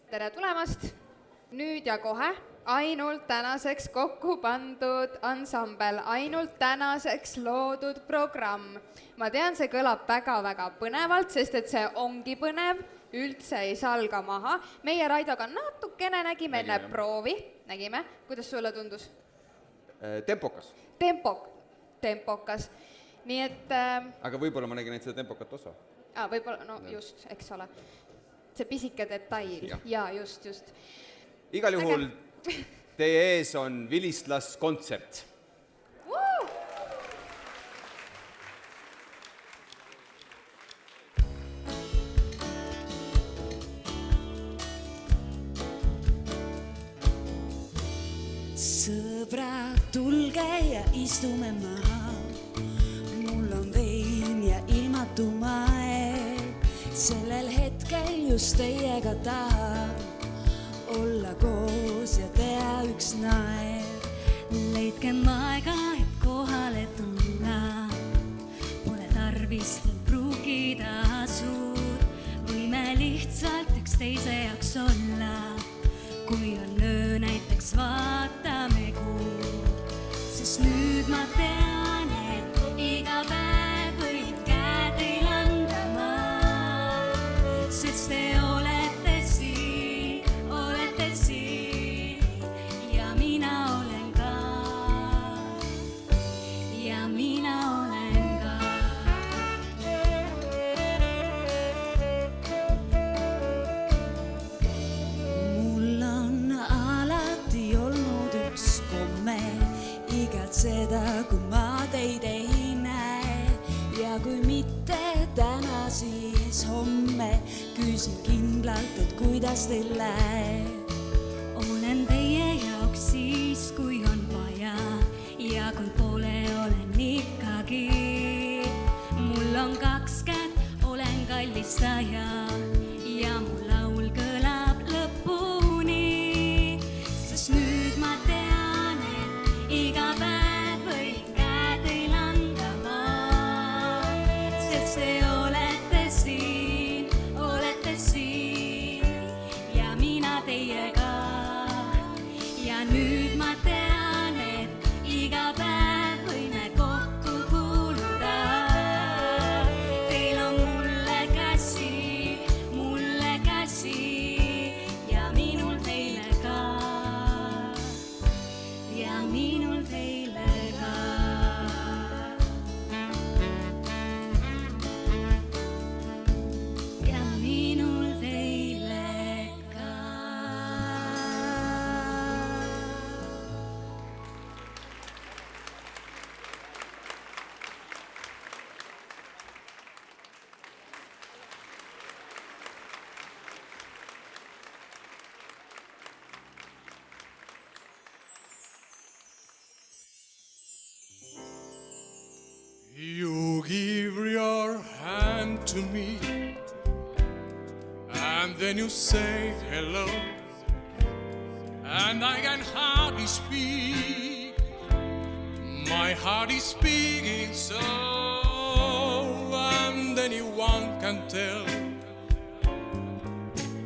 Tere tulemast! Nüüd ja kohe ainult tänaseks kokku pandud ansambel, ainult tänaseks loodud programm. Ma tean, see kõlab väga-väga põnevalt, sest et see ongi põnev, üldse ei salga maha. Meie Raidoga natukene nägime enne proovi. Nägime. Kuidas sulle tundus? Tempokas. Tempokas. Nii et... Aga võib-olla ma nägin neid seda tempokat osa. Võib-olla, no just, eks ole. See pisike detail. Ja, just. Igal juhul teie ees on Vilistlas kontsert. Sõbrad, tulge ja istume maha. Mul on vein ja ilmatuma aeg. Sellel hetkel just teiega taha olla koos ja teha üks naer. Leidkem aega, et kohale tulla. Pole tarvis pruugida suur. Võime lihtsalt üks teise jaoks olla. Kui on öö, näiteks vaatame kuud. Sest nüüd ma tean, et iga päev võib käed teil andama. Sest te olete siin ja mina olen ka. Ja mina olen ka. Mul on alati olnud üks komme igatseda, kui ma teid ei näe. Ja kui mitte täna, siis homme küsin kindlalt, et kuidas teil läheb. Olen teie jaoks siis, kui on vaja ja kui pole, olen ikkagi. Mul on kaks kätt, olen kallistaja ja mu laul kõlab lõpuni. Sest nüüd ma tean, et iga päev võib käed teil andama. Sest te olete siin ja mina teiega. Ja nüüd ma tean, et iga päev võime kokku kuuluda. Teil on mulle käsi ja minul teile ka. Ja minul teile ka. Ja minul teile ka. You give your hand to me, and then you say hello, and I can hardly speak. My heart is speaking so, and anyone can tell.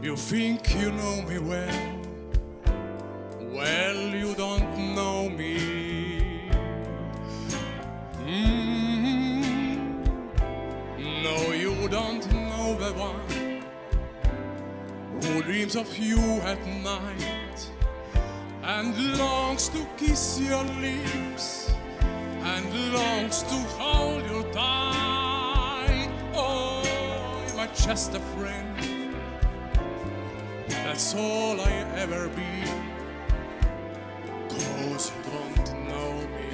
You think you know me well, well, you don't know me. No, you don't know the one who dreams of you at night and longs to kiss your lips and longs to hold you tight. Oh, you're just a friend, that's all I ever be, 'cause you don't know me.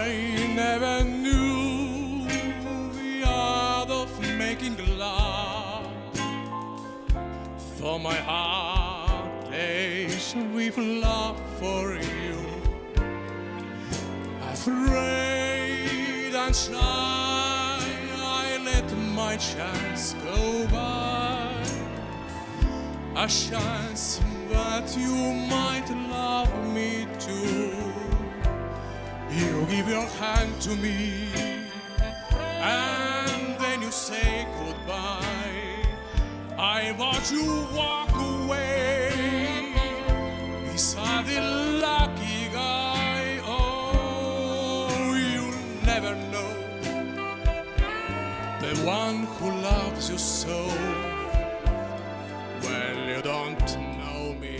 I never knew the art of making love, though my heart aches with love for you. Afraid and shy, I let my chance go by, a chance that you might love me too. You give your hand to me, and then you say goodbye. I watch you walk away beside the lucky guy. Oh, you'll never know the one who loves you so. Well, you don't know me.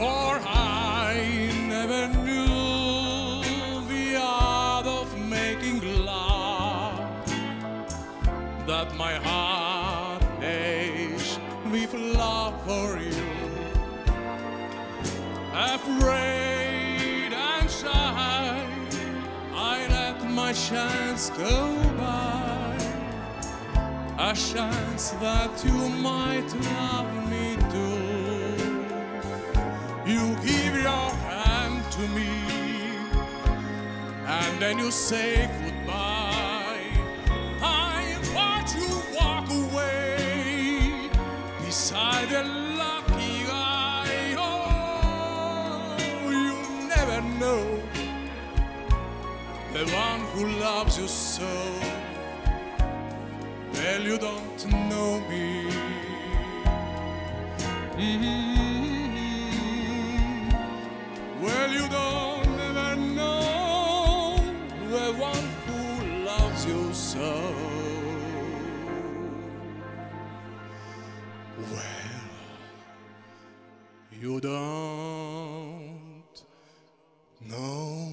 For I never knew the art of making love, that my heart aches with love for you. Afraid and shy, I let my chance go by, a chance that you might love me too. You give your hand to me, and then you say goodbye. I watch you walk away beside a lucky guy. Oh, you never know the one who loves you so. Well, you don't know me. Well, you don't never know the one who loves you so. Well, you don't know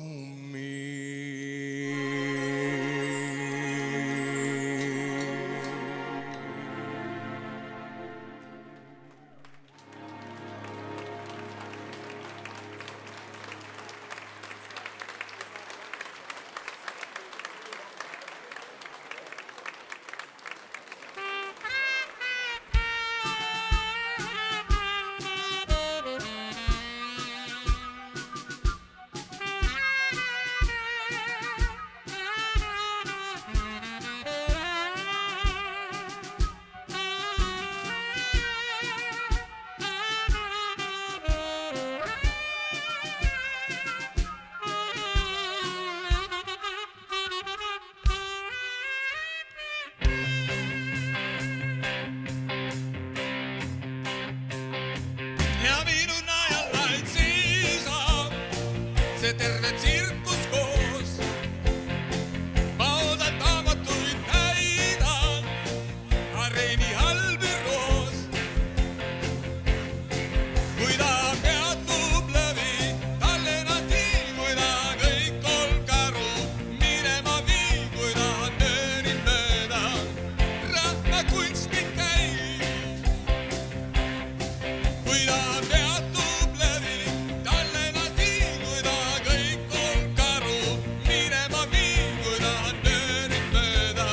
me. Ja minu najal vaid seisab see terve tsirkus koos. Ma oodan taamatuid täidan areeni allbüroos. Kui ta peatub läbi Tallinna tii, kui ta kõik kolkaru minema vii, kui ta nöörid mööda rahvakunstnik käib. Kui ta peatub läbi Tallinna tii, kui ta kõik kolkaru minema vii, kui ta nöörid mööda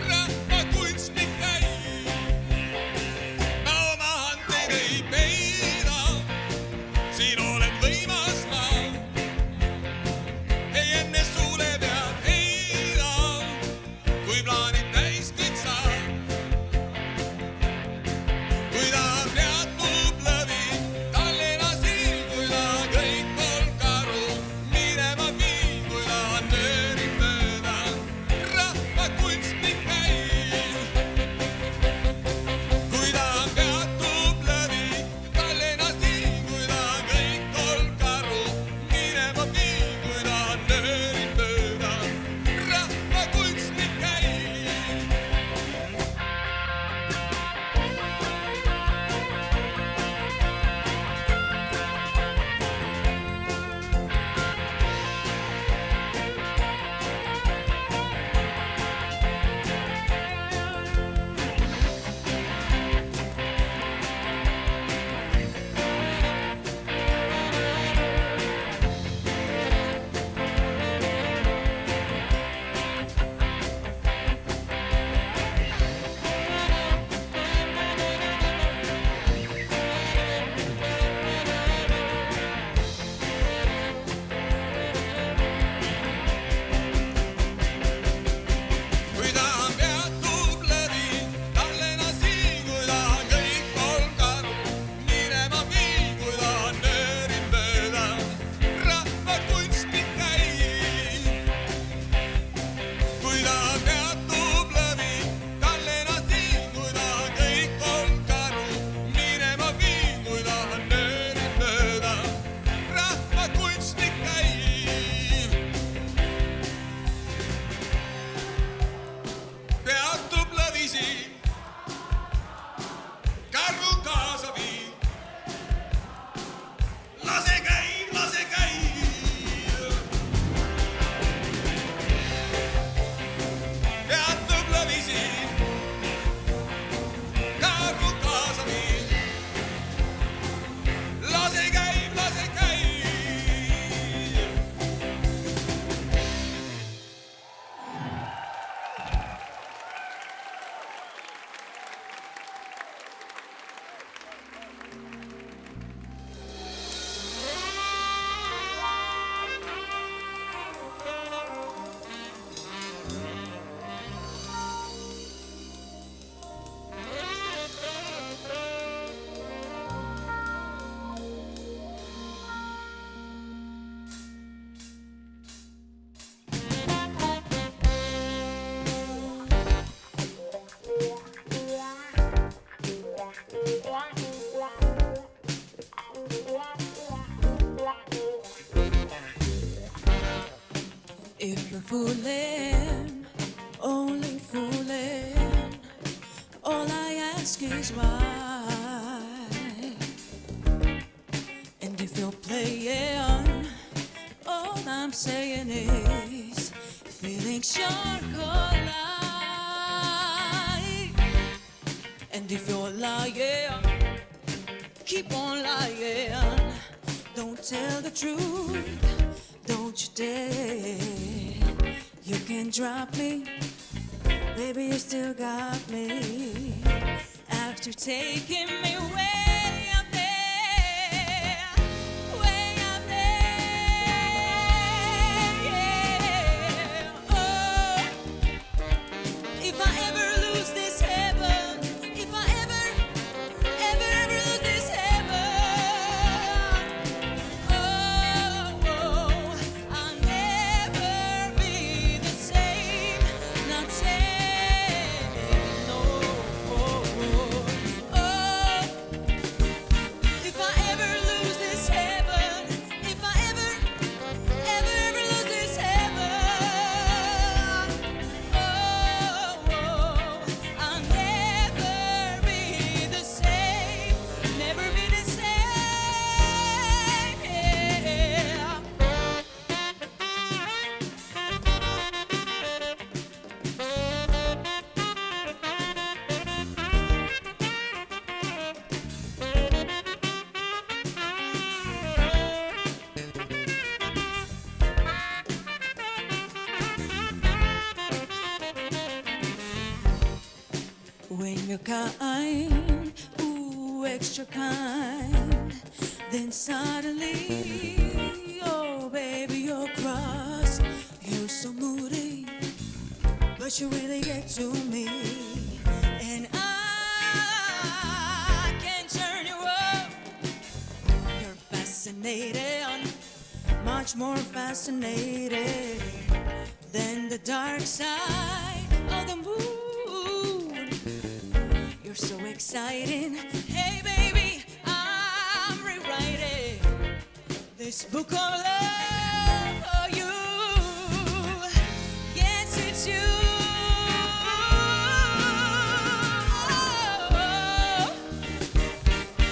rahvakunstnik käib. Ma oma handeid ei peida, siin olen võimas ma. Ei enne suule pead heida, kui plaanid täis kõik saab. Kui ta peatub läbi Tallinna tii, kui ta kõik kolkaru minema vii, kui ta nöörid mööda rahvakunstnik käib. Kui ta peatub läbi Tallinna fooling, only fooling. All I ask is why. And if you're playing, all I'm saying is feelings sure collide. And if you're lying, keep on lying. Don't tell the truth, don't you dare. You can drop me, baby, you still got me. After taking me way up there, way up there, yeah. Oh, if I ever lose this heaven, if I ever lose this heaven, oh, I'll never be the same, not saying no. Oh, if I ever lose this heaven, if I ever lose this heaven, oh, I'll never be the same, never be the same, yeah. When you're kind, ooh, extra kind, then suddenly, oh baby, you're cross. You're so moody, but you really get to me. And I can turn you up. You're fascinating, much more fascinating than the dark side of the moon. You're so exciting. Hey baby, I'm rewriting this book of love for you. Yes, it's you.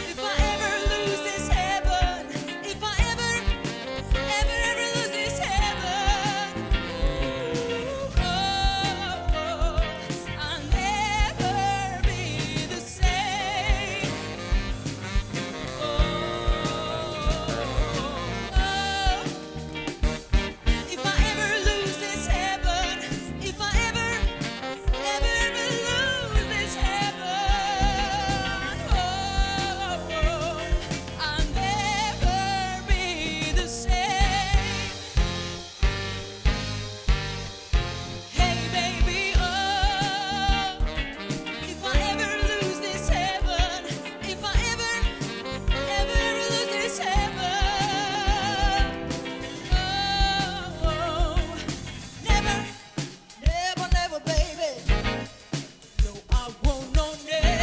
If I ever lose this heaven, if I ever lose this heaven, oh, I'll never be the same. If I ever lose this heaven, if I ever lose this heaven, oh, I'll never be the same. Hey baby, oh, if I ever lose this heaven, if I ever lose this heaven, oh, never, never, baby. No, I won't, no, never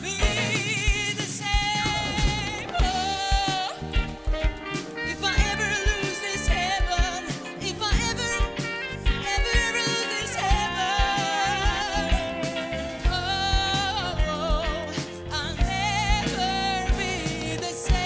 be the same. Oh, if I ever lose this heaven, if I ever lose this heaven, oh, I'll never be the same.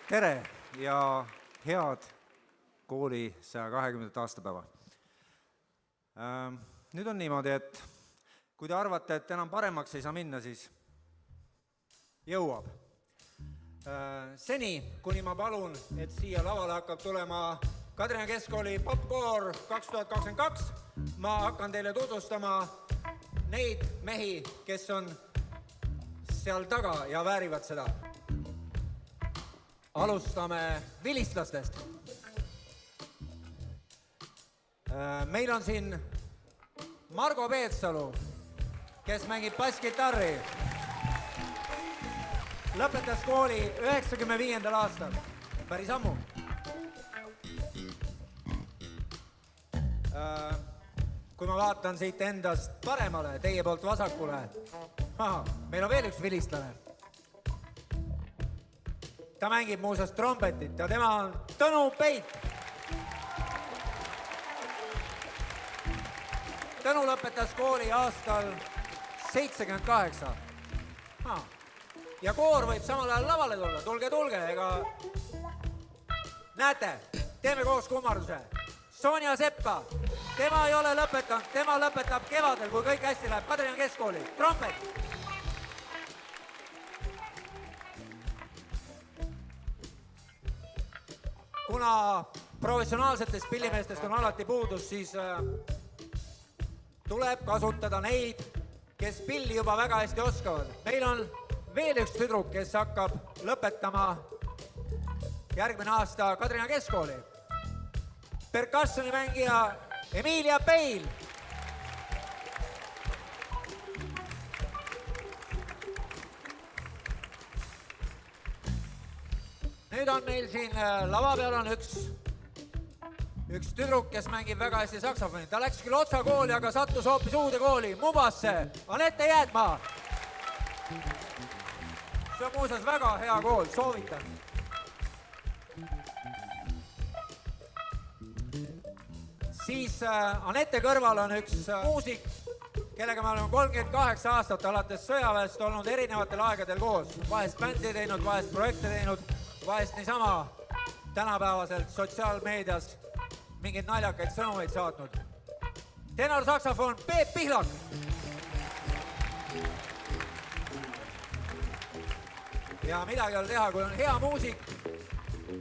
tere ja head kooli 120. aastapäeva. Nüüd on niimoodi, et kui te arvate, et enam paremaks ei saa minna, siis jõuab. Seni, kuni ma palun, et siia lavale hakkab tulema Kadrina Keskkooli popkoor 2022, ma hakkan teile tutvustama neid mehi, kes on seal taga ja väärivad seda. Alustame vilistlastest. Meil on siin Margo Peetsalu, kes mängib basskitarri. Lõpetas kooli 95. aastal. Päris ammu. Kui ma vaatan siit endast paremale, teie poolt vasakule, meil on veel üks vilistlane. Ta mängib muuseas trompetit ja tema on Tõnu Peit. Tõnu lõpetas kooli aastal 78. Ja koor võib samal ajal lavale tulla. Tulge, ega... Näete, teeme koos kummarduse. Sonja Seppa, tema ei ole lõpetanud, tema lõpetab kevadel, kui kõik hästi läheb. Kadrina Keskkooli, trompet. Kuna professionaalsetest pillimeestest on alati puudus, siis tuleb kasutada neid, kes pilli juba väga hästi oskavad. Meil on veel üks tüdruk, kes hakkab lõpetama järgmine aasta Kadrina Keskkooli. Percussioni mängija Emilia Peil. Nüüd on meil siin lava peal on üks tüdruk, kes mängib väga hästi saksofoni. Ta läks küll Otsa kooli, aga sattus hoopis uude kooli, Mubasse. Anette Jäädmaa. See on muuseas väga hea kool, soovitan. Siis Anette kõrval on üks muusik, kellega me oleme 38 aastat alates sõjaväest olnud erinevatel aegadel koos. Vahest bändi teinud, vahest projekte teinud, vahest niisama tänapäevaselt sotsiaalmeedias mingeid naljakaid sõnumeid saatnud. Tenor saksofon Peep Pihlak. Ja midagi ei ole teha, kui on hea muusik,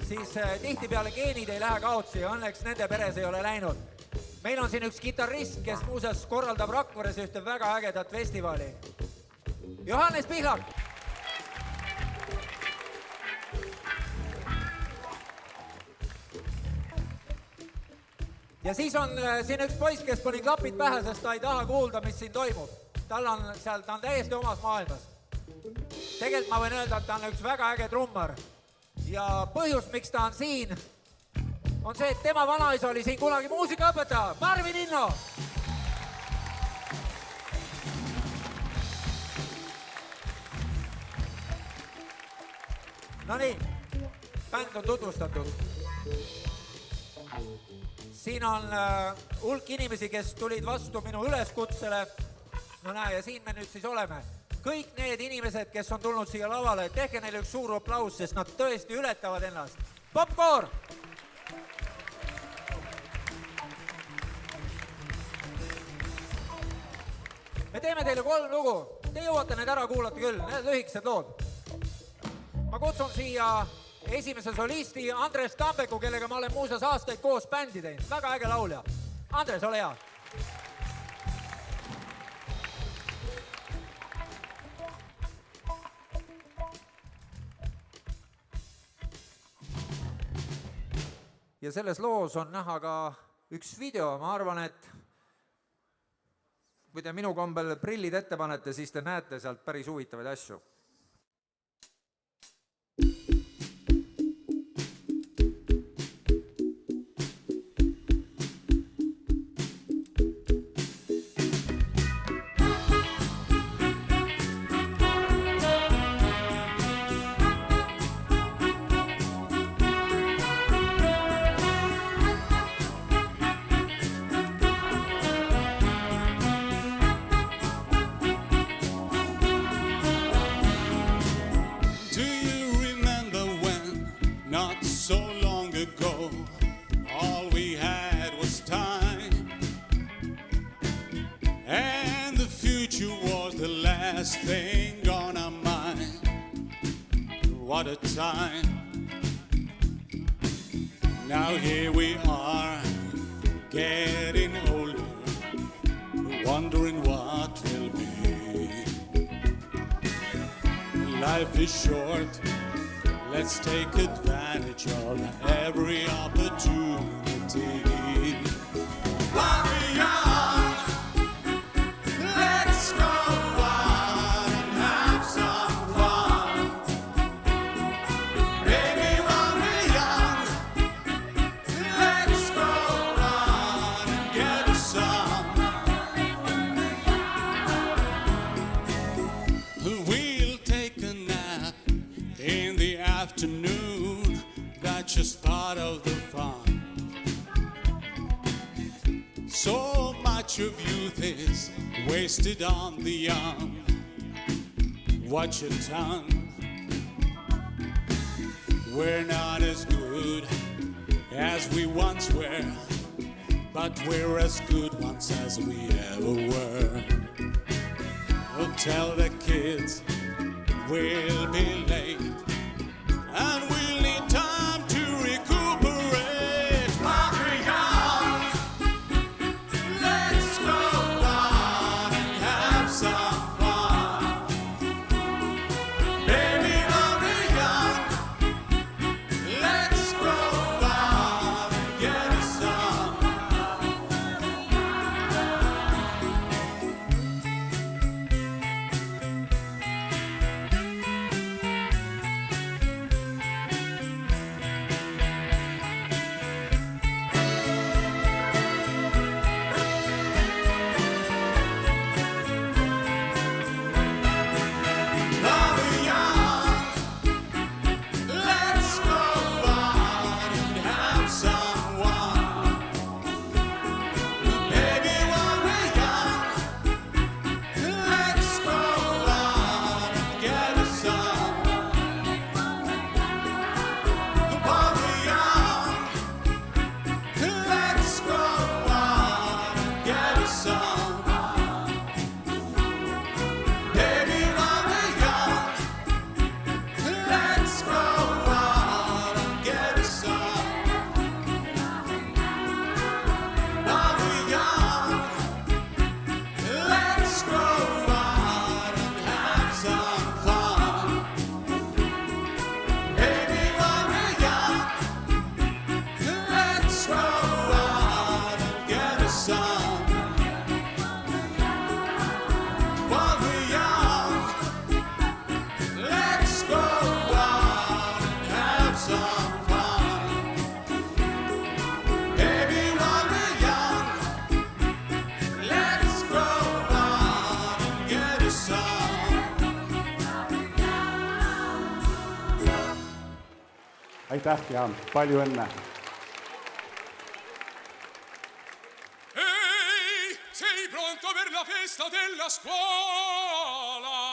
siis tihtipeale geenid ei lähe kaotsi ja õnneks nende peres ei ole läinud. Meil on siin üks kitarrist, kes muuseas korraldab Rakveres ühte väga ägedat festivali. Johannes Pihlak. Ja siis on siin üks poiss, kes pani klapid pähe, sest ta ei taha kuulda, mis siin toimub. Ta on täiesti omas maailmas. Tegelikult ma võin öelda, et ta on üks väga äge trummar. Ja põhjus, miks ta on siin, on see, et tema vanaisa oli siin kunagi muusikaõpetaja, Marvin Inno. No nii, bänd on tutvustatud. Siin on hulk inimesi, kes tulid vastu minu üleskutsele. No näe, ja siin me nüüd siis oleme. Kõik need inimesed, kes on tulnud siia lavale, tehke neile üks suur aplaus, sest nad tõesti ületavad ennast. Popkoor! Me teeme teile 3 lugu. Te jõuate need ära kuulata küll, need lühikesed lood. Ma kutsun siia esimese solisti Andres Tambeku, kellega ma olen muuseas aastaid koos bändi teinud. Väga äge laulja. Andres, ole hea. Ja selles loos on näha ka üks video. Ma arvan, et kui te minu kombel prillid ette panete, siis te näete sealt päris huvitavaid asju. Thing on our mind. What a time. Now here we are, getting older. Life is short. Let's take advantage of every opportunity. While we're young, let's go out and have some fun. Baby, while we're young, let's go out and get some. We'll take a nap in the afternoon. That's just part of the fun. So much of youth is wasted on the young. Watch your tongue. We're not as good as we once were, but we're as good ones as we ever were. We'll tell the kids we'll be late, and we'll need time to recuperate. While we're young, let's go out and have some fun. Baby, while we're young, let's go out and get some. Aitäh ja palju õnne! Ehi, sei pronto per la festa della scuola?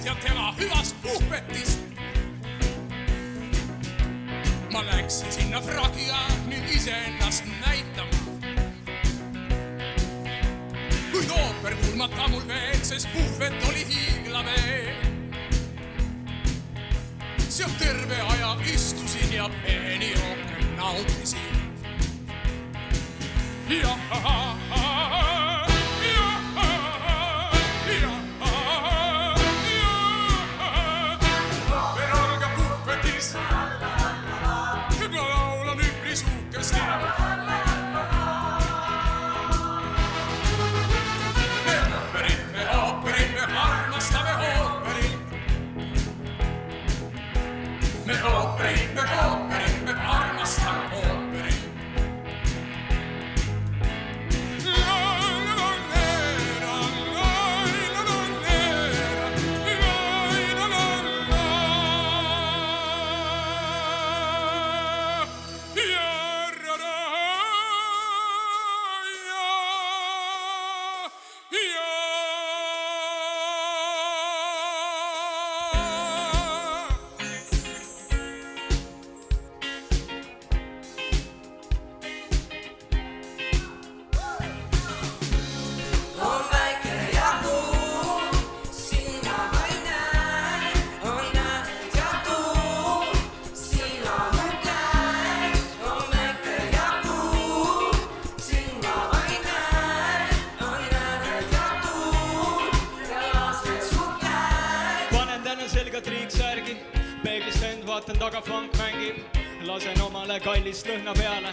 Ja tema hüvast puhvetist. Ma läksin sinna fragia nüüd iseennast näitama. Kuid ooper kuulmata mul veel, sest puhvet oli hiiglane. Seal terve aja istusin ja peeni rohkem nautisin. vaatan taga funk mängib, lasen omale kallist lõhna peale.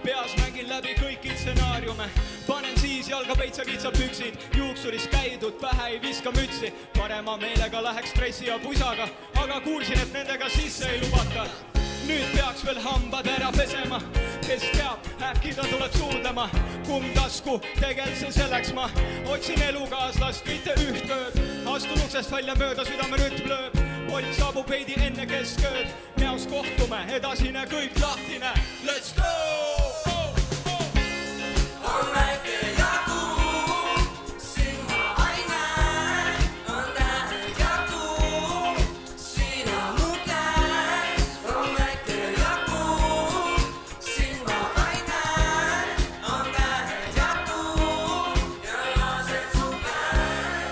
Peas mängin läbi kõiki stsenaariume, panen siis jalga peitsa kitsad püksid, juuksuris käidud, pähe ei viska mütsi. Parema meelega läheks stressi ja pusaga, aga kuulsin, et nendega sisse ei lubata. Nüüd peaks veel hambad ära pesema, kes teab, äkki ta tuleb suudlema. Kumb tasku, tegel see selleks ma otsin elukaaslast, mitte üht ööd. Astun uksest välja mööda, südame rütm lööb. Polt saabub veidi enne keskööd, näos kohtume, edasine kõik lahtine. Let's go! On väike ja kuu, siin ma aina, on tähed ja kuu, sina mu käes. On väike ja kuu, siin ma aina, on tähed ja kuu ja lased su käes.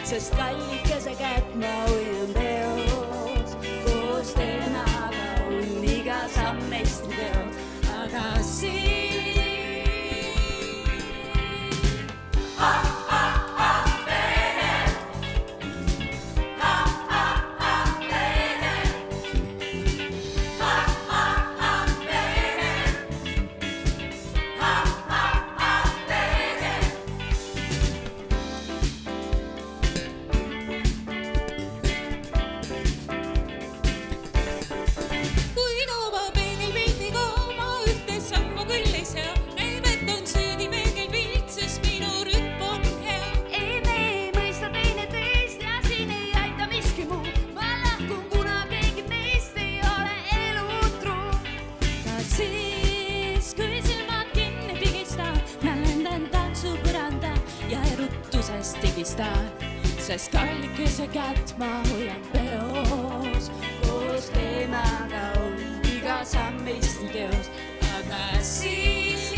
Sest kallikese kätt ma hoian peos, koos temaga on iga samm meist teos, aga siin sest kallikese kätt ma hoian peos, koos temaga on iga samm meist teos, aga siis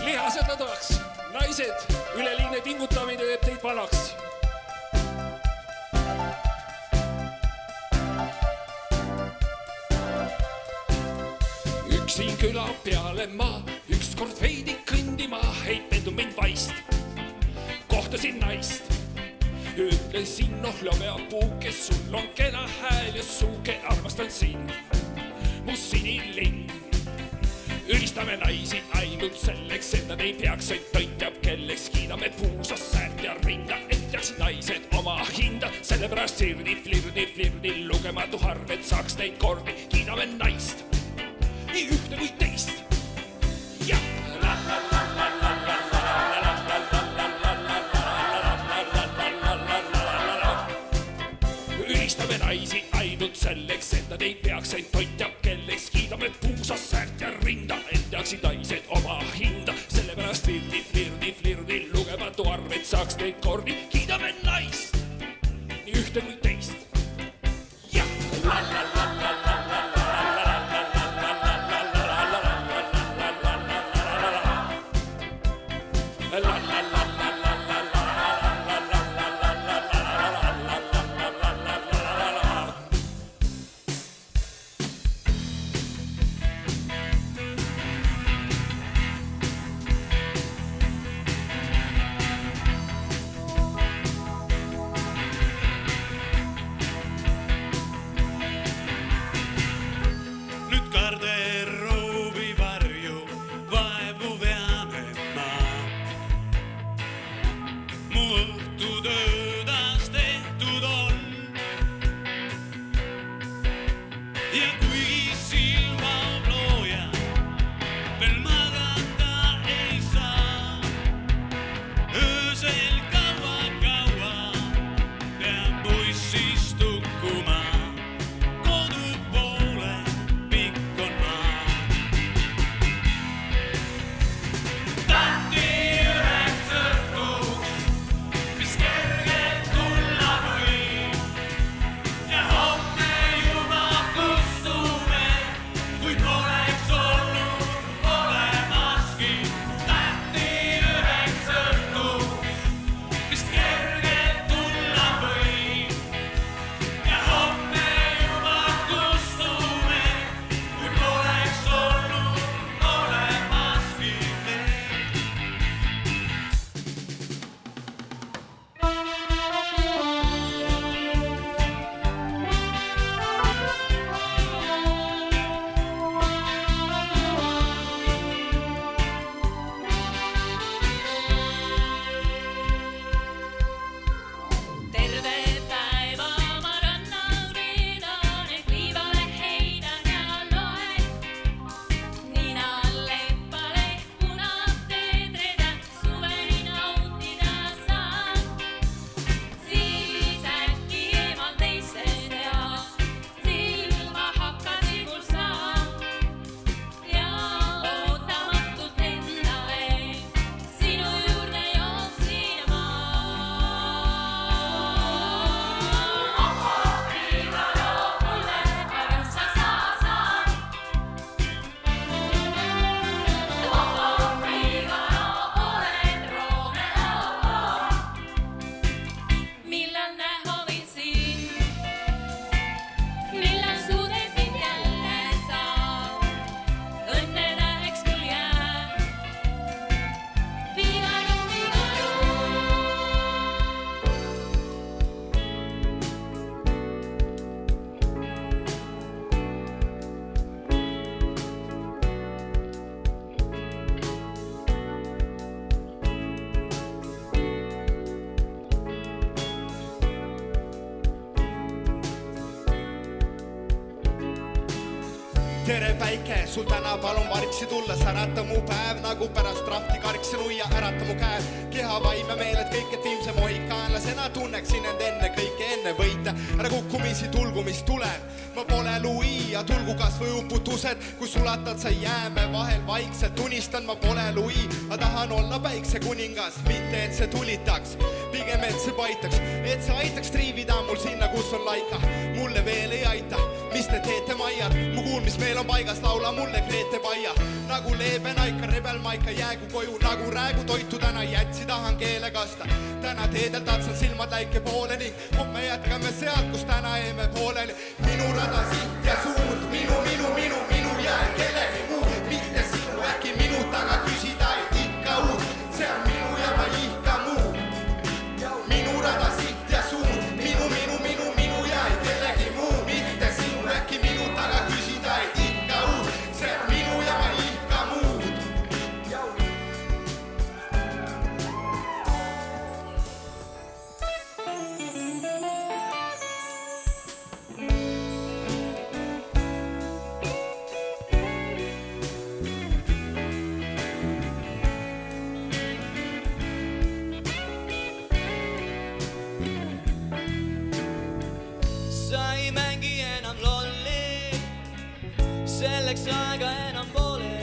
lihased ladvaks, naised, üleliigne pingutamine teeb teid vanaks. siin küla peale ma ükskord veidi kõndima ei pendu mind vaist. Kohtasin naist, ütlesin lomea puuke, sul on kena hääl ja suuke, armastan sind, mu sinilind. Ülistame naisi ainult selleks, et nad ei peaks, et toitjab kelleks. Kiidame puusas säärt ja rinda, et teaksid naised oma hinda. Sellepärast flirdi, lugematu harv, et saaks neid kordi. Kiidame naist, nii ühte kui teist. Ja ülistame naisi ainult selleks, et nad ei peaks, et toitjab kelleks. Kiidame puusas säärt ja rinda, et teaksid naised oma hinda. Sellepärast flirdi, lugematu arv, et saaks neid kordi. Kiidame naist, nii ühte kui teist. Ja tere päike, sul täna palun vargsi tulla, särata mu päev nagu pärast trahti karksi nuia, ärata mu käed, keha, vaim ja meeled kõik, et viimse mohikaanlasena tunneksin end enne kõike enne võita, ära kukkumisi, tulgumist tuleb. Ma pole Louis ja tulgu kas või uputused, kui sulatad sa jääme vahel vaikselt, tunistan ma pole Louis, ma tahan olla päikse kuningas, mitte et see tulitaks, pigem et see paitaks, et see aitaks triivida mul sinna, kus on laika, mulle veel ei aita, mis te teete maiad, mu kuulmismeel on paigas, laula mulle Grete Paia, nagu leebenaika, rebelmaika, jäägu koju, nagu räägu toitu täna jätsi tahan keele kasta, täna teedel tatsan silmad läike pooleni, homme jätkame sealt, kus täna eeme pooleli, minu rada siht ja suund, minu jään kellegi muu selleks aega enam pole.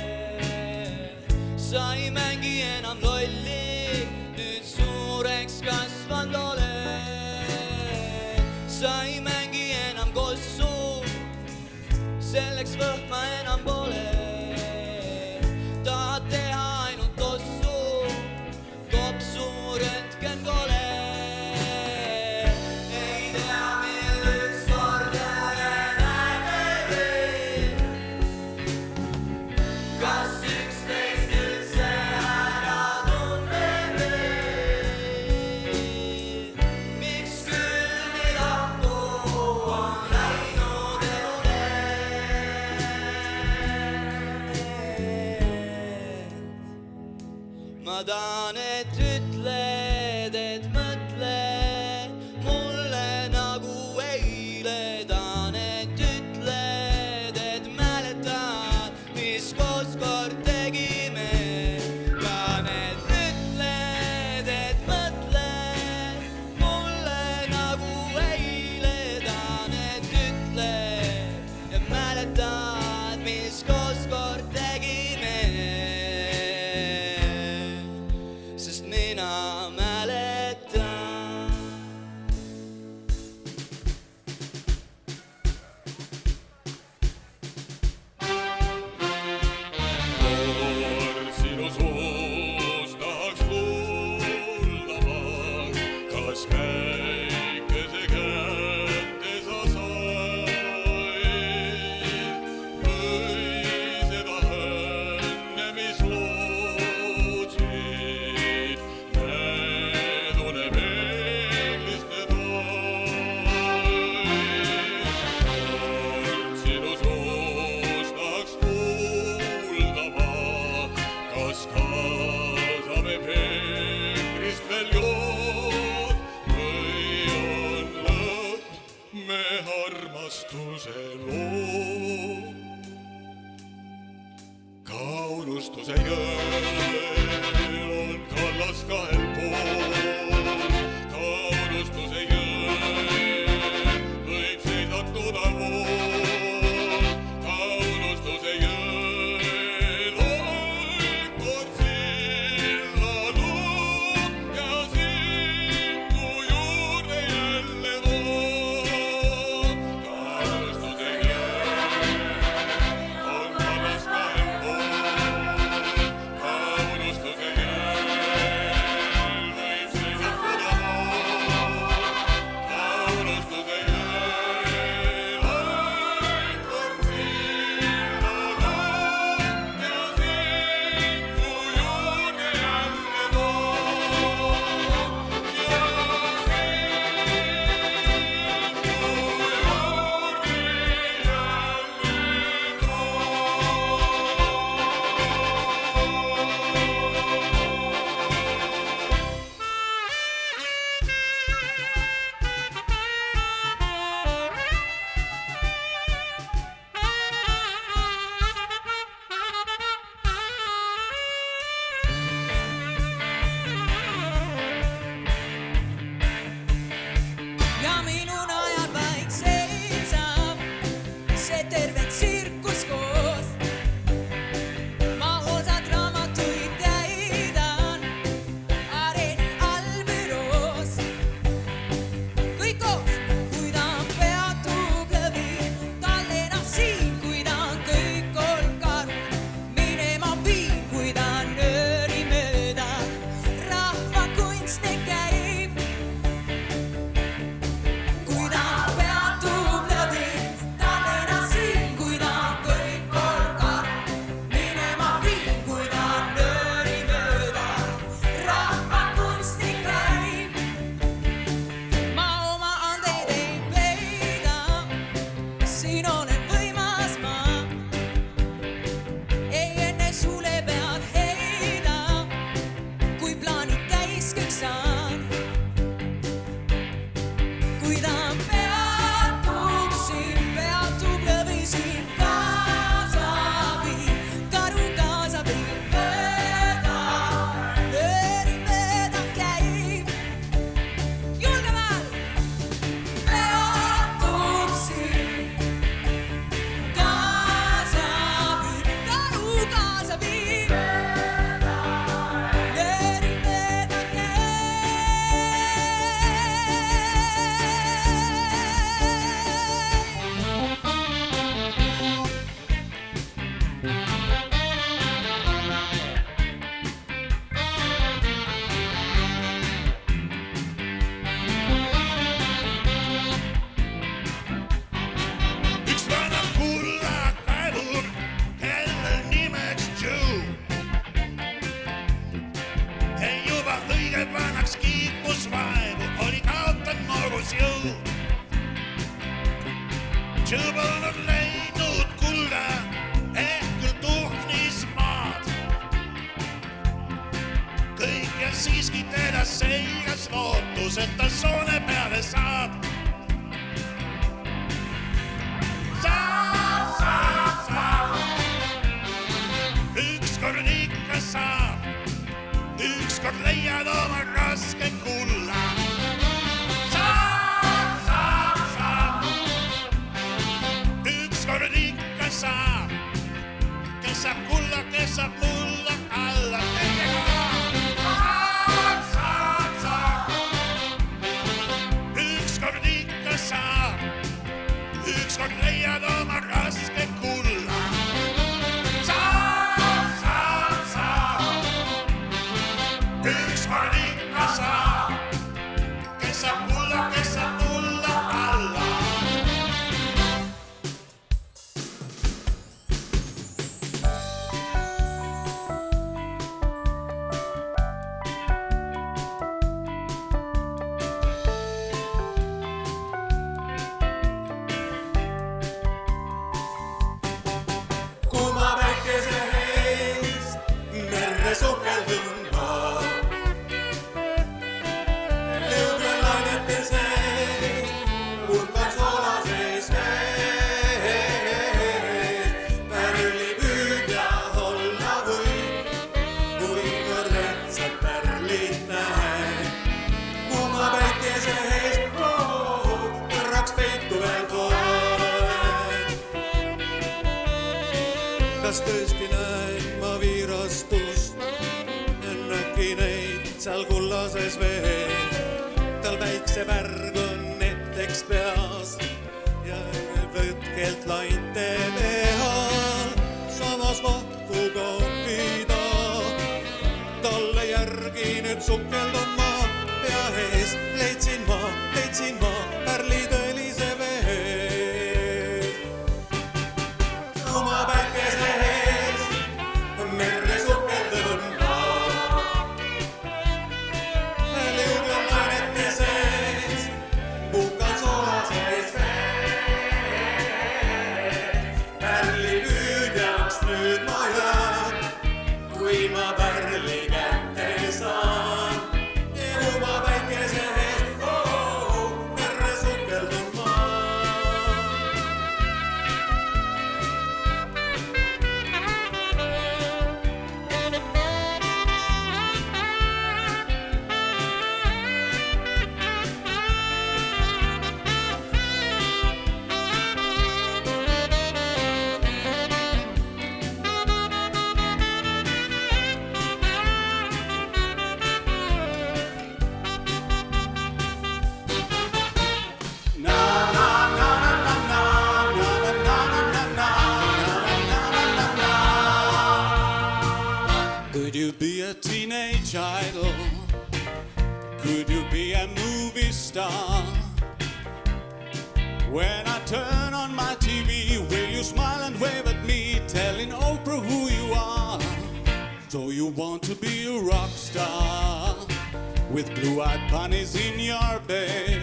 Sa ei mängi enam lolli, nüüd suureks kasvanud olen. Sa ei mängi enam kossu, selleks võhma enam pole. Tahad teha ainult tossu, kopsu röntgen kole. Ei tea, mil üks kord jälle näeme veel, kas üksteist üldse ära tunneb veel. Miks küll nii lahku on läinud eluneed? Ma tahan, et ütled, et mõtled mulle nagu eile. Tahan, et ütled, et mäletad, mis koos kord tegime. Tahan, et ütled, et mõtled mulle nagu eile. Tahan, et ütled, et mäletad, mis koos kord tegime. Sest mina mäletan. Kord sinu suus tahaks kuuldama, kas päikese kätte sa said või seda õnne, mis lootsid. Need une peeglist need vaid. Kord sinu suus tahaks kuuldama, kas kaasame peeglist veel jood või on lõpp me armastuse loo. Ka unustuse jõel on kallas kahel pool. Ka unustuse jõel võib seisatuda vool. Ka unustuse jõel on kord sillanud ja singu juurde jälle vool. Ka unustuse jõel on kallas kahel pool. Ka unustuse jõel võib seisatuda vool. Ka unustuse jõel on kord sillanud ja singu juurde jälle vool. Ja Ja minu najal vaid seisab see terve tsirkus koos. Ma osad raamatuid täidan areeni allbüroos. Kõik koos, kui ta peatub läbi Tallinna siin, kui ta kõik kolm karu minema viib, kui ta nööri mööda rahvakunstnik käib. Kui ta peatub läbi Tallinna siin, kui ta kõik kolm karu minema viib, kui ta nööri mööda rahvakunstnik käib. Ma oma andeid ei peida, siin olen võimas ma. Ei enne sulle pead heida, kui plaanid täis kõik saan. Kui ta peatub siin, peatub läbi siin, kaasa viib, karu kaasa viib mööda, nööri mööda käib. Julgemalt! Peatub siin, kaasa jõud. Tšõb on leidnud kulda ehk küll tuhnis maad. Kõik ja siiski teda seigas lootus, et ta soone peale saab. Saab. Ükskord ikka saab. Ükskord leiad oma raske kulla. Saab. Ükskord ikka saab. Kes saab kulla, kes saab mulla alla. Saab. Ükskord ikka saab. Ükskord leiad oma raske kulla. Saab. Ükskord ikka saab. Kes saab kulla, kes saab mulla alla. Kuuma päikese eest merre sukeldun ma. Lõugelainete sees, hulkas soola sees vees. Pärli püüdja olla võib, kuivõrd retsad pärlid näen. Kuuma päikese eest korraks peitu veel poeg. Kas tõesti näen ma viirastust, äkki neid seal kullases vees. Tal päiksepärg on näiteks peas ja võtkelt lainte peal. Samas vahtu kaupida, talle järgi nüüd sukeldun ma pea ees. Leidsin ma pärli tõelise vees. Kuuma päikese ees merre sukeldun ma. Lõugelainete sees, hulkas soola sees vees. Pärli püüdjaks nüüd ma jään, kui ma pärli kätte saan. Kuuma päikese ees merre sukeldun ma. Could you be a teenage idol? Could you be a movie star? When I turn on my TV, will you smile and wave at me, telling Oprah who you are? So you want to be a rock star with blue-eyed bunnies in your bed.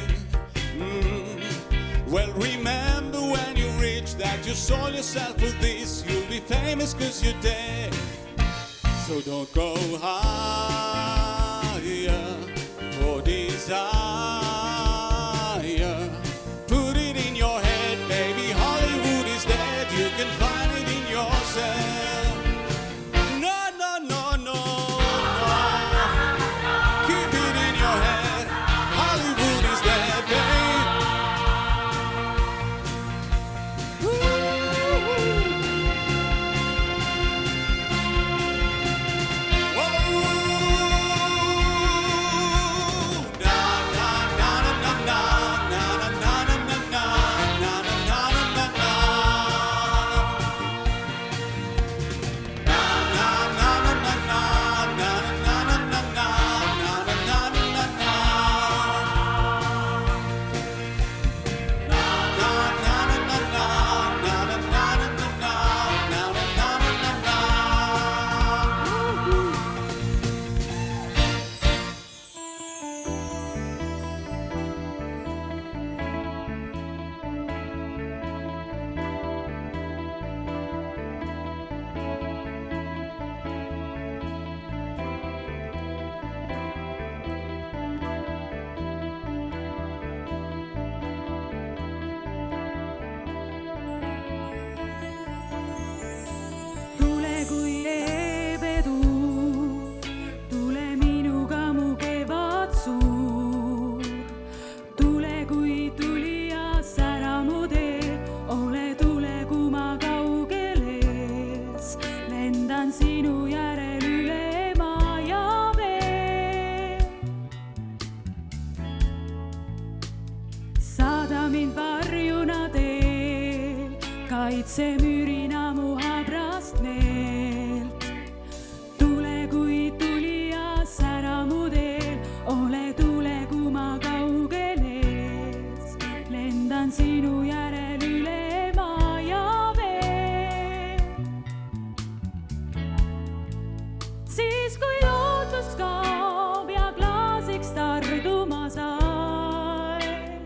Well, remember when you reach that you sold yourself for this. You'll be famous 'cause you're dead. So don't go higher for desire. Put it in your head, baby, Hollywood is dead. You can find it in yourself. No, no, no, no, no. Keep it in your head, Hollywood is dead, baby. Whoa. kui leebe tuul, tule minuga mu kevad suur. Tule kui tulija sära mu teel, ole tule kui ma kaugeles. Lendan sinu järel üle maa ja vee. Saada mind varjuna teel, kaitse müürina mu habrast meelt. Tule kui tulija sära mu teel, ole tule kui ma kaugeles. Lendan sinu järel üle maa ja vee. Siis kui lootus kaob ja klaasiks tarduma sae,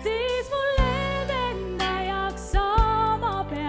siis mul leevendajaks saama peab.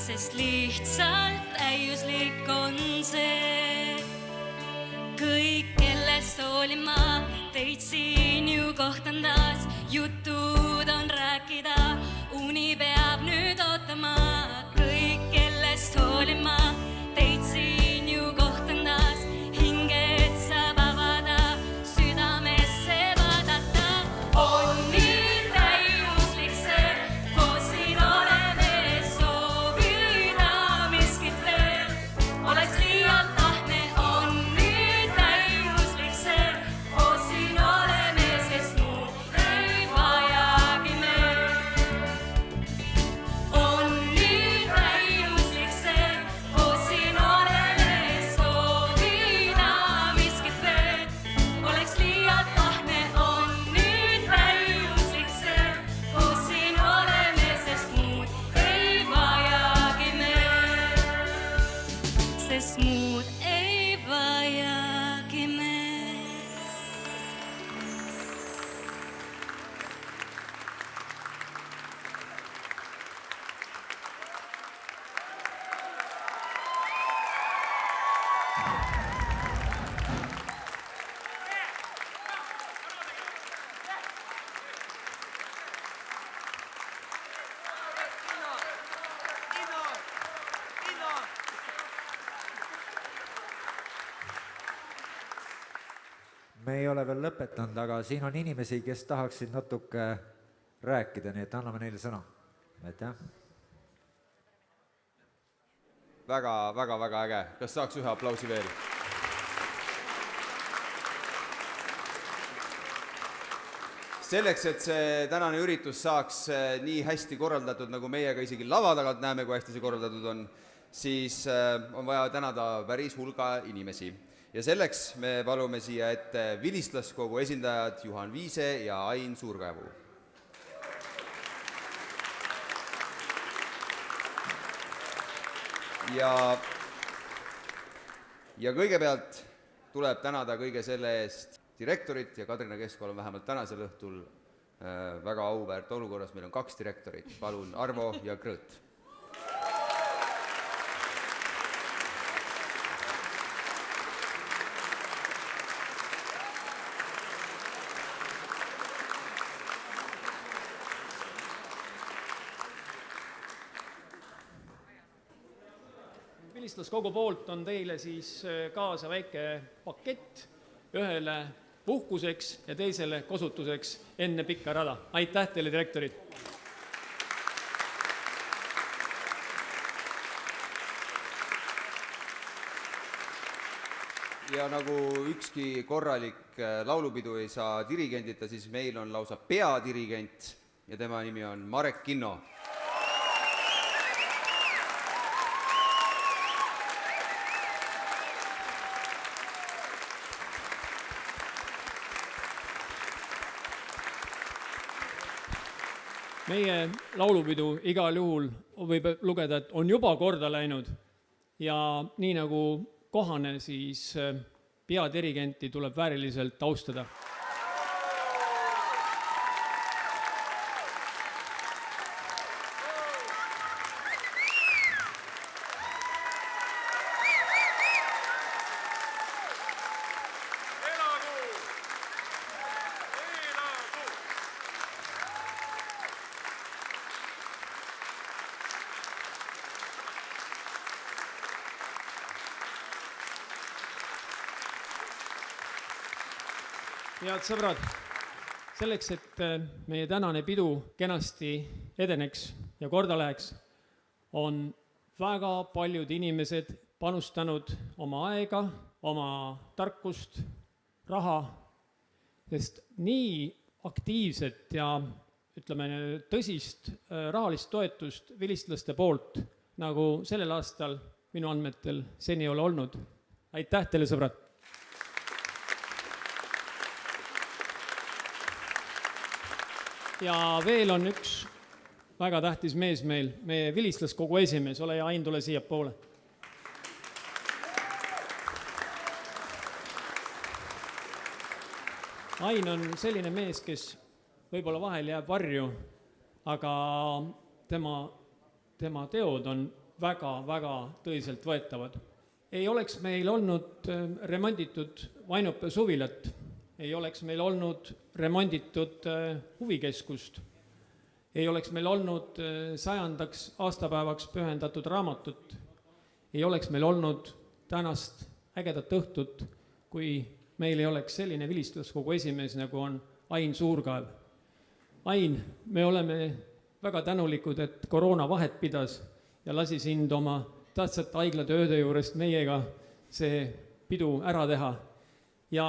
sest lihtsalt täiuslik on see. Kõik, kellest olin ma, teid siin ju kohtan taas. Jutud on rääkida, uni peab nüüd ootama. Kõik, kellest olin ma, teid siin ju kohtan taas. Hinged saab avada, südamesse vaadata. On nii täiuslik see, koos siin oleme, soovida miskit veel. Oleks liialt tahtne, on nii täiuslik see, koos siin oleme, sest muud ei vajagi me. On nii täiuslik see, koos siin oleme, soovida miskit veel. Oleks liialt tahtne, on nii täiuslik see, koos siin oleme, sest muud ei vajagi me. Sest muud ei vajagi me. Me ei ole veel lõpetanud, aga siin on inimesi, kes tahaksid natuke rääkida, nii et anname neile sõna. Aitäh. Väga äge. Kas saaks ühe aplausi veel? Selleks, et see tänane üritus saaks nii hästi korraldatud, nagu meiega isegi lava tagant näeme, kui hästi see korraldatud on, siis on vaja tänada päris hulga inimesi. Ja selleks me palume siia ette Vilistlaskogu esindajad Juhan Viise ja Ain Suurkaevu. Ja kõigepealt tuleb tänada kõige selle eest direktorit ja Kadrina Keskkool on vähemalt tänasel õhtul väga auväärt olukorras. Meil on 2 direktorit, palun Arvo ja Krõõt. Vilistlaskogu poolt on teile siis kaasa väike pakett ühele puhkuseks ja teisele kosutuseks enne pikka rada. Aitäh teile, direktorid! Ja nagu ükski korralik laulupidu ei saa dirigendita, siis meil on lausa peadirigent ja tema nimi on Marek Kinno. Meie laulupidu igal juhul võib lugeda, et on juba korda läinud ja nii nagu kohane, siis peadirigenti tuleb vääriliselt austada. Head sõbrad, selleks, et meie tänane pidu kenasti edeneks ja korda läheks, on väga paljud inimesed panustanud oma aega, oma tarkust, raha, sest nii aktiivset ja ütleme tõsist rahalist toetust vilistlaste poolt, nagu sellel aastal minu andmetel seni ei ole olnud. Aitäh teile, sõbrad! Ja veel on üks väga tähtis mees meil, meie vilistlaskogu esimees, ole ja Ain, tule siia poole. Ain on selline mees, kes võib-olla vahel jääb varju, aga tema teod on väga tõsiselt võetavad. Ei oleks meil olnud remonditud Vainopea suvilat, ei oleks meil olnud remonditud huvikeskust, ei oleks meil olnud 100. aastapäevaks pühendatud raamatut, ei oleks meil olnud tänast ägedat õhtut, kui meil ei oleks selline vilistlaskogu esimees, nagu on Ain Suurkaev. Ain, me oleme väga tänulikud, et koroona vahet pidas ja lasi sind oma tähtsate haiglatööde juurest meiega see pidu ära teha. Ja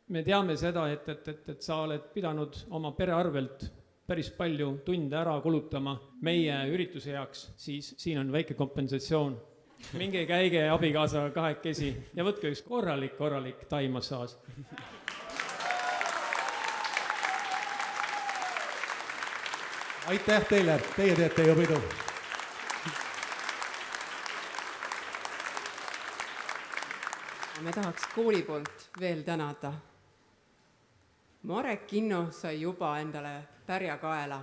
me teame seda, et sa oled pidanud oma pere arvelt päris palju tunde ära kulutama meie ürituse heaks, siis siin on väike kompensatsioon. Minge käige abikaasa kahekesi ja võtke üks korralik taimassaaž. Aitäh teile, teie teete ju pidu. Me tahaks kooli poolt veel tänada. Marek Kinno sai juba endale pärja kaela,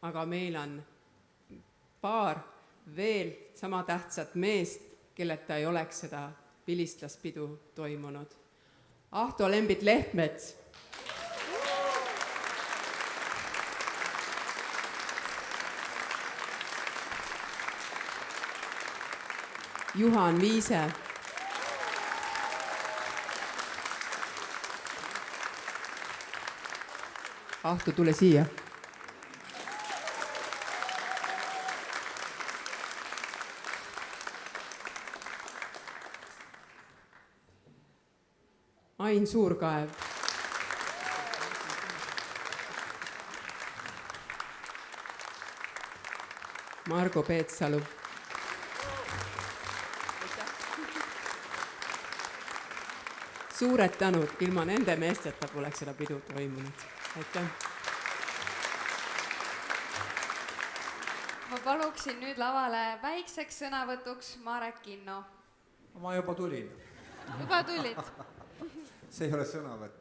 aga meil on paar veel sama tähtsat meest, kelleta ei oleks seda vilistlaspidu toimunud. Ahto Lembit Lehtmets, Juhan Viise, Ahto, tule siia. Ain Suurkaev. Margo Peetsalu. Suured tänud, ilma nende meesteta poleks seda pidu toimunud. Aitäh. Ma paluksin nüüd lavale väikseks sõnavõtuks Marek Kinno. Ma juba tulin. Juba tulid. See ei ole sõnavõtt.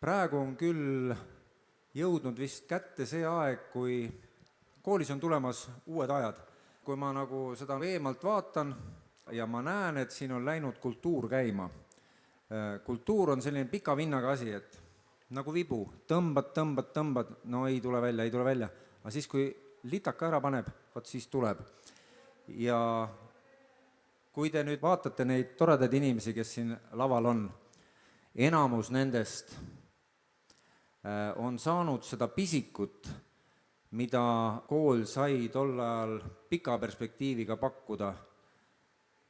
Praegu on küll jõudnud vist kätte see aeg, kui koolis on tulemas uued ajad. Kui ma nagu seda eemalt vaatan ja ma näen, et siin on läinud kultuur käima. Kultuur on selline pika vinnaga asi, et nagu vibu, tõmbad, no ei tule välja. Aga siis, kui litaka ära paneb, vaat siis tuleb. Ja kui te nüüd vaatate neid toredaid inimesi, kes siin laval on, enamus nendest on saanud seda pisikut, mida kool sai tol ajal pika perspektiiviga pakkuda.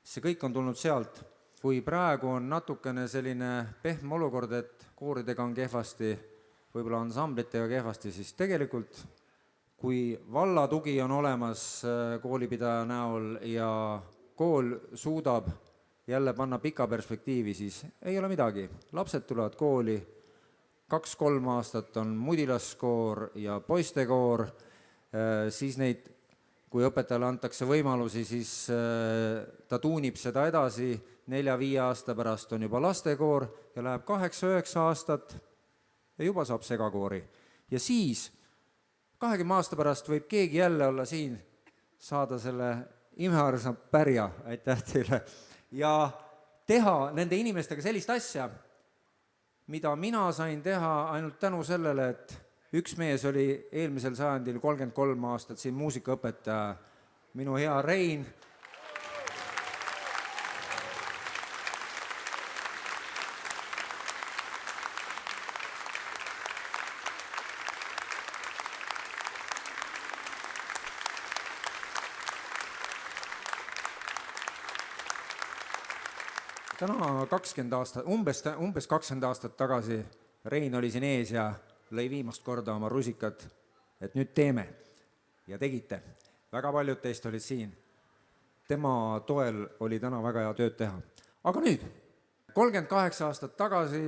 See kõik on tulnud sealt. Kui praegu on natukene selline pehme olukord, et kooridega on kehvasti, võib-olla ansamblitega kehvasti, siis tegelikult, kui valla tugi on olemas koolipidaja näol ja kool suudab jälle panna pika perspektiivi, siis ei ole midagi. Lapsed tulevad kooli, 2-3 aastat on mudilaskoor ja poistekoor, siis neid, kui õpetajale antakse võimalusi, siis ta tuunib seda edasi, 4-5 aasta pärast on juba lastekoor ja läheb 8-9 aastat ja juba saab segakoori. Ja siis 20 aasta pärast võib keegi jälle olla siin, saada selle imearsa pärja, aitäh teile, ja teha nende inimestega sellist asja, mida mina sain teha ainult tänu sellele, et üks mees oli eelmisel sajandil 33 aastat siin muusikaõpetaja, minu hea Rein. Täna 20 aastat, umbes 20 aastat tagasi Rein oli siin ees ja lõi viimast korda oma rusikad, et nüüd teeme. Ja tegite. Väga paljud teist olid siin. Tema toel oli täna väga hea tööd teha. Aga nüüd, 38 aastat tagasi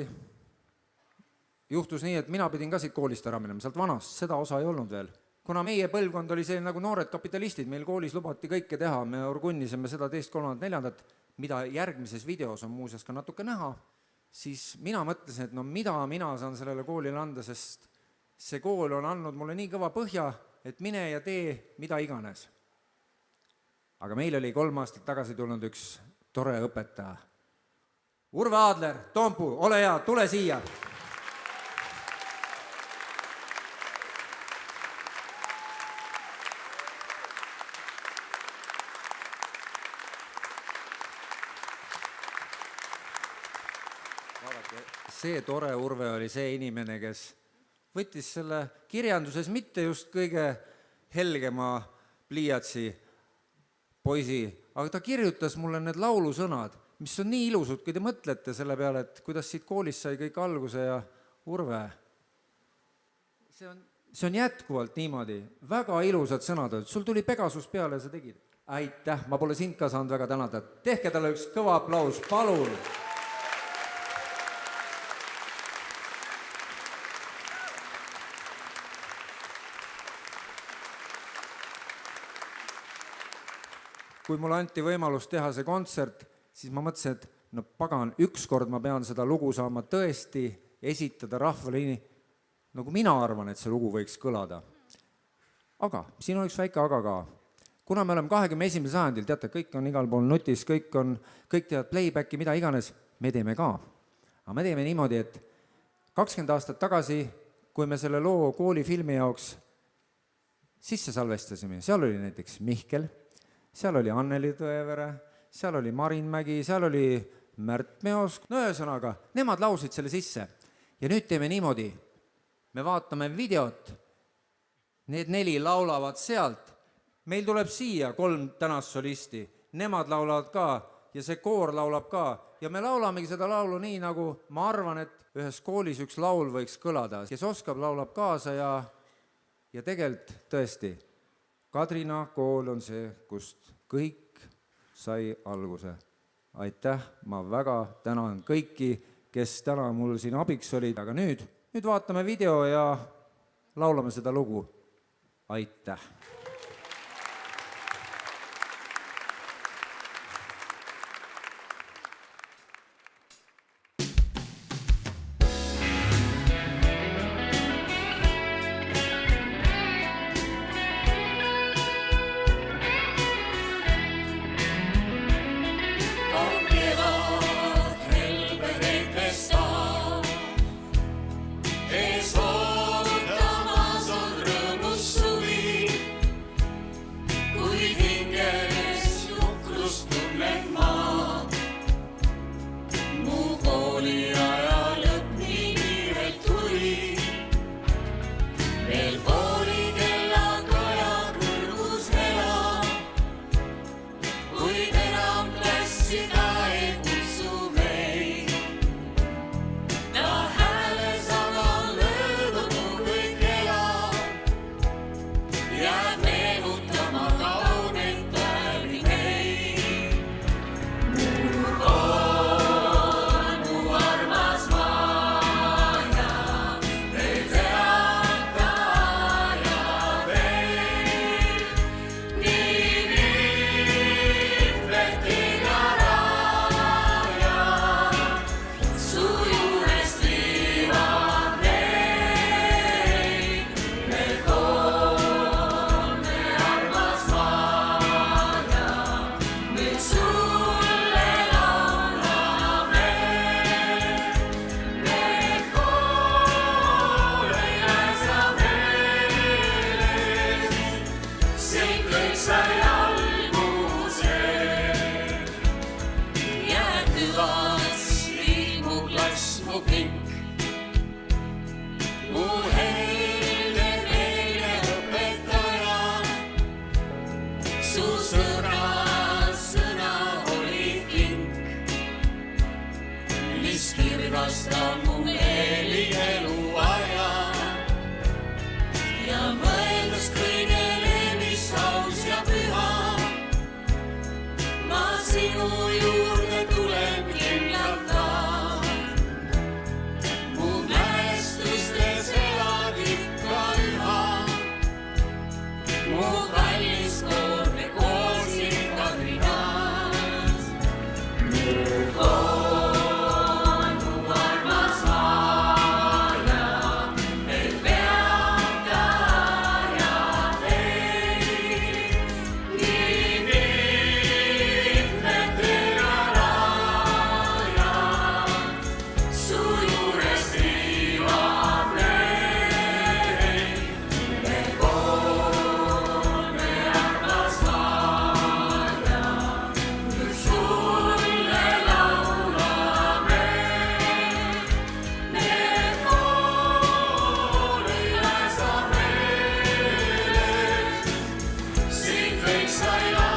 juhtus nii, et mina pidin ka siit koolist ära minema, sealt vanast, seda osa ei olnud veel. Kuna meie põlvkond oli see nagu noored kapitalistid, meil koolis lubati kõike teha, me orgunnisime seda 2., 3., 4., mida järgmises videos on muuseas ka natuke näha, siis mina mõtlesin, et no mida mina saan sellele koolile anda, sest see kool on andnud mulle nii kõva põhja, et mine ja tee mida iganes. aga meil oli 3 aastat tagasi tulnud üks tore õpetaja. Urve Aadler, Toompuu, ole hea, tule siia. See tore Urve oli see inimene, kes võttis selle kirjanduses mitte just kõige helgema pliiatsi poisi, aga ta kirjutas mulle need laulusõnad, mis on nii ilusud, kui te mõtlete selle peale, et kuidas siit koolist sai kõik alguse ja Urve. See on jätkuvalt niimoodi, väga ilusad sõnad, sul tuli Pegasus peale ja sa tegid. Aitäh, ma pole sind ka saanud väga tänada. Tehke talle üks kõva aplaus, palun. Kui mulle anti võimalus teha see kontsert, siis ma mõtlesin, et no pagan, ükskord ma pean seda lugu saama tõesti esitada rahvale nii, nagu mina arvan, et see lugu võiks kõlada. Aga siin on üks väike aga ka. Kuna me oleme 21. sajandil, teate, kõik on igal pool nutis, kõik teevad playbacki, mida iganes, me teeme ka. Aga me teeme niimoodi, et 20 aastat tagasi, kui me selle loo koolifilmi jaoks sisse salvestasime, seal oli näiteks Mihkel, seal oli Anneli Tõevere, seal oli Marin Mägi, seal oli Märt Meos, no ühesõnaga, nemad lausid selle sisse. Ja nüüd teeme niimoodi, me vaatame videot, need 4 laulavad sealt, meil tuleb siia 3 tänast solisti, nemad laulavad ka ja see koor laulab ka ja me laulamegi seda laulu nii, nagu ma arvan, et ühes koolis üks laul võiks kõlada, kes oskab, laulab kaasa ja tegelikult tõesti, Kadrina kool on see, kust kõik sai alguse. Aitäh, ma väga tänan kõiki, kes täna mul siin abiks olid, aga nüüd vaatame video ja laulame seda lugu. Aitäh! Nii kõik sai